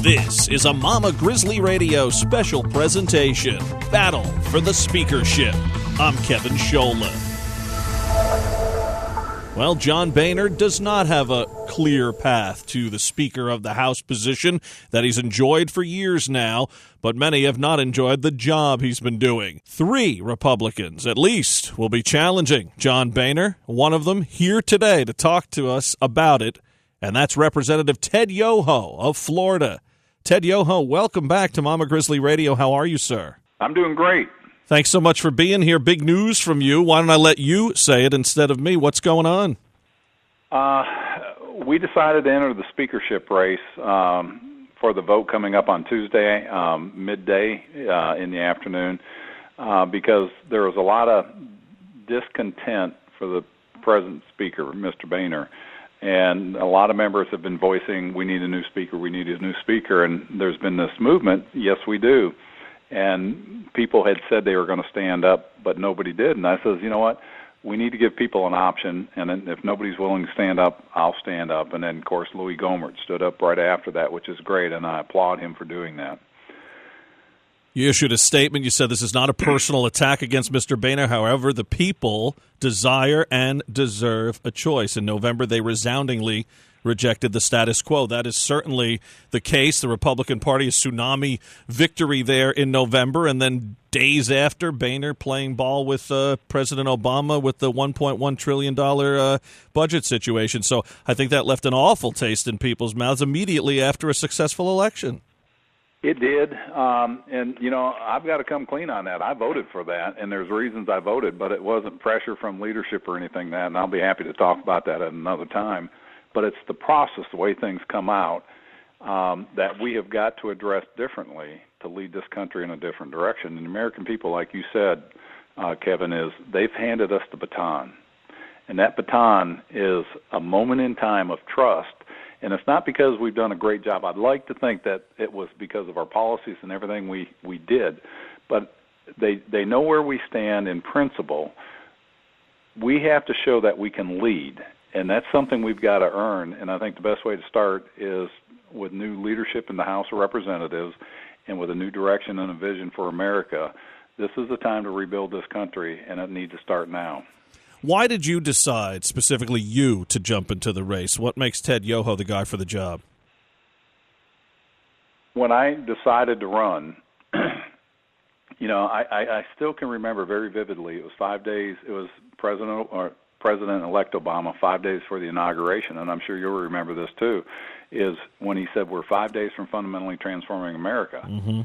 This is a Mama Grizzly Radio special presentation, Battle for the Speakership. I'm Kevin Scholla. Well, John Boehner does not have a clear path to the Speaker of the House position that he's enjoyed for years now, but many have not enjoyed the job he's been doing. 3 Republicans, at least, will be challenging John Boehner, one of them here today to talk to us about it, and that's Representative Ted Yoho of Florida. Ted Yoho, welcome back to Mama Grizzly Radio. How are you, sir? I'm doing great. Thanks so much for being here. Big news from you. Why don't I let you say it instead of me? What's going on? We decided to enter the speakership race for the vote coming up on Tuesday, midday in the afternoon, because there was a lot of discontent for the present speaker, Mr. Boehner. And a lot of members have been voicing, we need a new speaker, we need a new speaker. And there's been this movement, yes, we do. And people had said they were going to stand up, but nobody did. And I says, you know what, we need to give people an option. And then if nobody's willing to stand up, I'll stand up. And then, of course, Louis Gohmert stood up right after that, which is great. And I applaud him for doing that. You issued a statement. You said this is not a personal attack against Mr. Boehner. However, the people desire and deserve a choice. In November, they resoundingly rejected the status quo. That is certainly the case. The Republican Party, a tsunami victory there in November, and then days after, Boehner playing ball with President Obama with the $1.1 trillion budget situation. So I think that left an awful taste in people's mouths immediately after a successful election. It did, and, you know, I've got to come clean on that. I voted for that, and there's reasons I voted, but it wasn't pressure from leadership or anything and I'll be happy to talk about that at another time. But it's the process, the way things come out, that we have got to address differently to lead this country in a different direction. And the American people, like you said, Kevin, they've handed us the baton. And that baton is a moment in time of trust. And it's not because we've done a great job. I'd like to think that it was because of our policies and everything we did. But they know where we stand in principle. We have to show that we can lead. And that's something we've got to earn. And I think the best way to start is with new leadership in the House of Representatives and with a new direction and a vision for America. This is the time to rebuild this country, and it needs to start now. Why did you decide, specifically you, to jump into the race? What makes Ted Yoho the guy for the job? When I decided to run, you know, I still can remember very vividly. It was 5 days. It was President-elect Obama, 5 days for the inauguration, and I'm sure you'll remember this too, is when he said we're 5 days from fundamentally transforming America. Mm-hmm.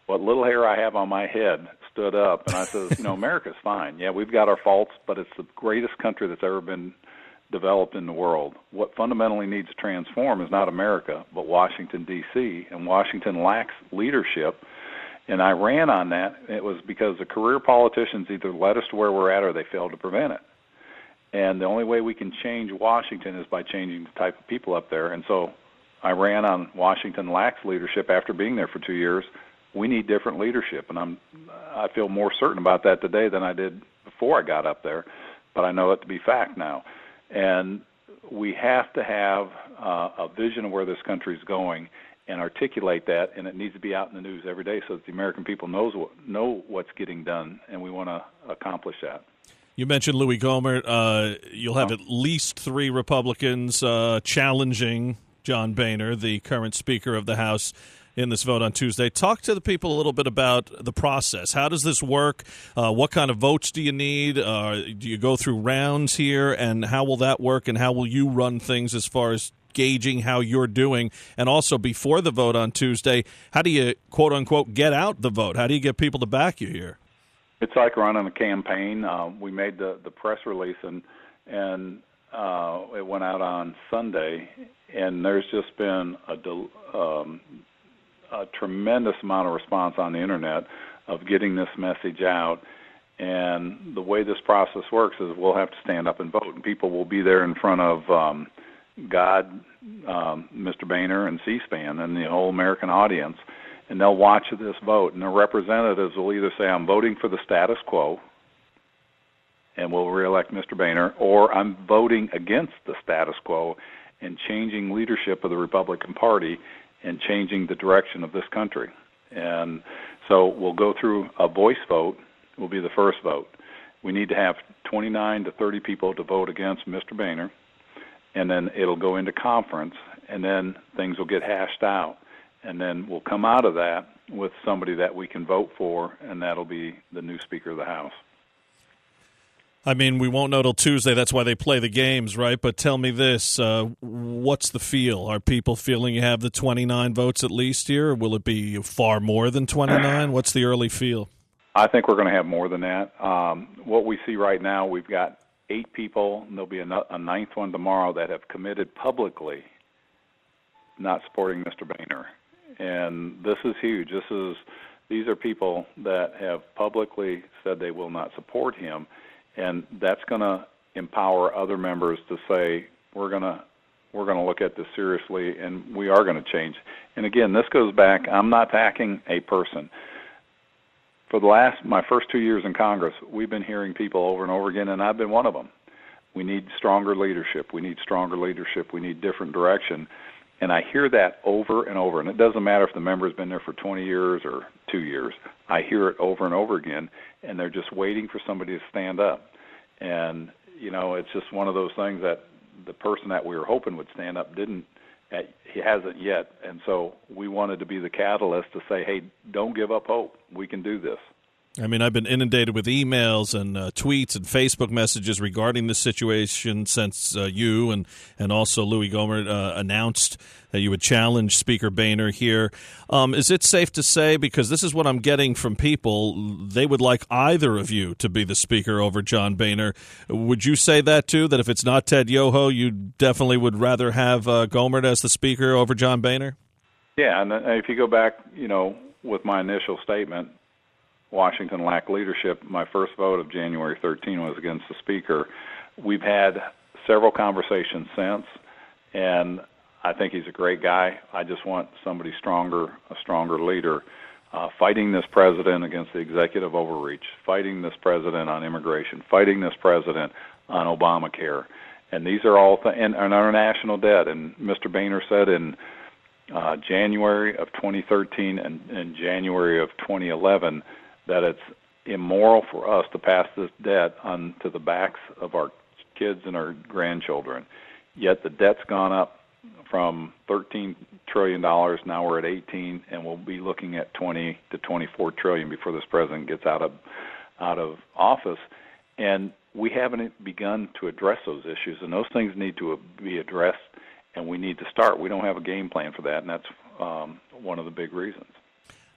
What little hair I have on my head stood up, and I said, you know, America's fine. Yeah, we've got our faults, but it's the greatest country that's ever been developed in the world. What fundamentally needs to transform is not America, but Washington, D.C., and Washington lacks leadership. And I ran on that. It was because the career politicians either led us to where we're at or they failed to prevent it. And the only way we can change Washington is by changing the type of people up there. And so I ran on Washington lacks leadership after being there for 2 years. We need different leadership, and I feel more certain about that today than I did before I got up there, but I know it to be fact now. And we have to have a vision of where this country is going and articulate that, and it needs to be out in the news every day so that the American people know what's getting done, and we want to accomplish that. You mentioned Louis Gohmert. You'll have at least 3 Republicans challenging John Boehner, the current Speaker of the House, in this vote on Tuesday. Talk to the people a little bit about the process. How does this work? What kind of votes do you need? Do you go through rounds here? And how will that work? And how will you run things as far as gauging how you're doing? And also, before the vote on Tuesday, how do you, quote-unquote, get out the vote? How do you get people to back you here? It's like running a campaign. We made the press release, and it went out on Sunday, and there's just been a tremendous amount of response on the internet of getting this message out. And the way this process works is we'll have to stand up and vote, and people will be there in front of God, Mr. Boehner, and C-SPAN, and the whole American audience, and they'll watch this vote. And the representatives will either say, I'm voting for the status quo, and we'll reelect Mr. Boehner, or I'm voting against the status quo and changing leadership of the Republican Party and changing the direction of this country. And so we'll go through a voice vote, will be the first vote. We need to have 29 to 30 people to vote against Mr. Boehner, and then it'll go into conference, and then things will get hashed out. And then we'll come out of that with somebody that we can vote for, and that'll be the new Speaker of the House. I mean, we won't know till Tuesday. That's why they play the games, right? But tell me this, what's the feel? Are people feeling you have the 29 votes at least here, or will it be far more than 29? What's the early feel? I think we're going to have more than that. What we see right now, we've got 8 people, and there'll be a ninth one tomorrow that have committed publicly not supporting Mr. Boehner. And this is huge. These are people that have publicly said they will not support him. And that's going to empower other members to say, we're going to look at this seriously, and we are going to change. And again, this goes back, I'm not attacking a person. For my first 2 years in Congress, we've been hearing people over and over again, and I've been one of them. We need stronger leadership. We need stronger leadership. We need different direction. And I hear that over and over. And it doesn't matter if the member's been there for 20 years or 2 years. I hear it over and over again, and they're just waiting for somebody to stand up. And, it's just one of those things that the person that we were hoping would stand up didn't. He hasn't yet. And so we wanted to be the catalyst to say, hey, don't give up hope. We can do this. I mean, I've been inundated with emails and tweets and Facebook messages regarding this situation since you and also Louis Gohmert announced that you would challenge Speaker Boehner here. Is it safe to say, because this is what I'm getting from people, they would like either of you to be the Speaker over John Boehner. Would you say that too, that if it's not Ted Yoho, you definitely would rather have Gohmert as the Speaker over John Boehner? Yeah, and if you go back, with my initial statement, Washington lacked leadership. My first vote of January 13 was against the Speaker. We've had several conversations since, and I think he's a great guy. I just want somebody stronger, a stronger leader, fighting this president against the executive overreach, fighting this president on immigration, fighting this president on Obamacare. And these are all and our national debt. And Mr. Boehner said in January of 2013 and January of 2011 that it's immoral for us to pass this debt onto the backs of our kids and our grandchildren. Yet the debt's gone up from $13 trillion, now we're at 18, and we'll be looking at 20 to 24 trillion before this president gets out of office. And we haven't begun to address those issues, and those things need to be addressed, and we need to start. We don't have a game plan for that, and that's one of the big reasons.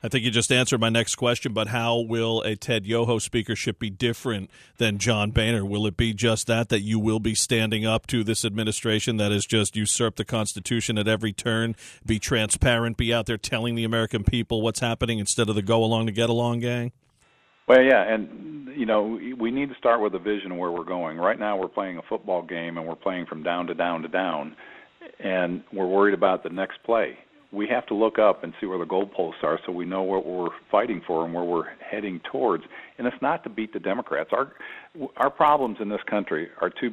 I think you just answered my next question, but how will a Ted Yoho speakership be different than John Boehner? Will it be just that you will be standing up to this administration that has just usurped the Constitution at every turn, be transparent, be out there telling the American people what's happening instead of the go-along to get-along gang? Well, yeah, and, we need to start with a vision of where we're going. Right now we're playing a football game, and we're playing from down to down to down, and we're worried about the next play. We have to look up and see where the goalposts are so we know what we're fighting for and where we're heading towards. And it's not to beat the Democrats. Our problems in this country are too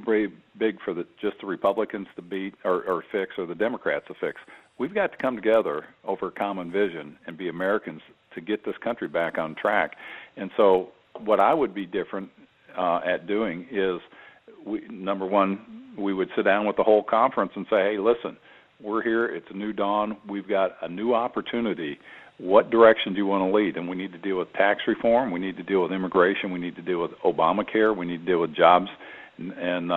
big for just the Republicans to beat or fix, or the Democrats to fix. We've got to come together over a common vision and be Americans to get this country back on track. And so what I would be different at doing is, number one, we would sit down with the whole conference and say, hey, listen, we're here. It's a new dawn. We've got a new opportunity. What direction do you want to lead? And we need to deal with tax reform. We need to deal with immigration. We need to deal with Obamacare. We need to deal with jobs and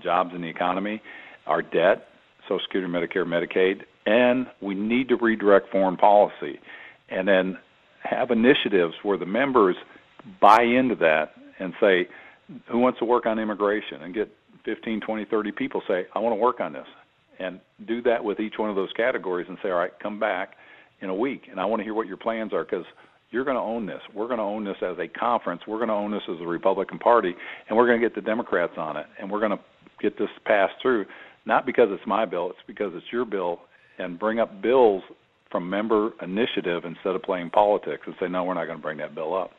jobs in the economy, our debt, Social Security, Medicare, Medicaid, and we need to redirect foreign policy. And then have initiatives where the members buy into that and say, who wants to work on immigration? And get 15, 20, 30 people say, I want to work on this. And do that with each one of those categories and say, all right, come back in a week, and I want to hear what your plans are, because you're going to own this. We're going to own this as a conference. We're going to own this as a Republican Party, and we're going to get the Democrats on it, and we're going to get this passed through, not because it's my bill, it's because it's your bill, and bring up bills from member initiative instead of playing politics and say, no, we're not going to bring that bill up.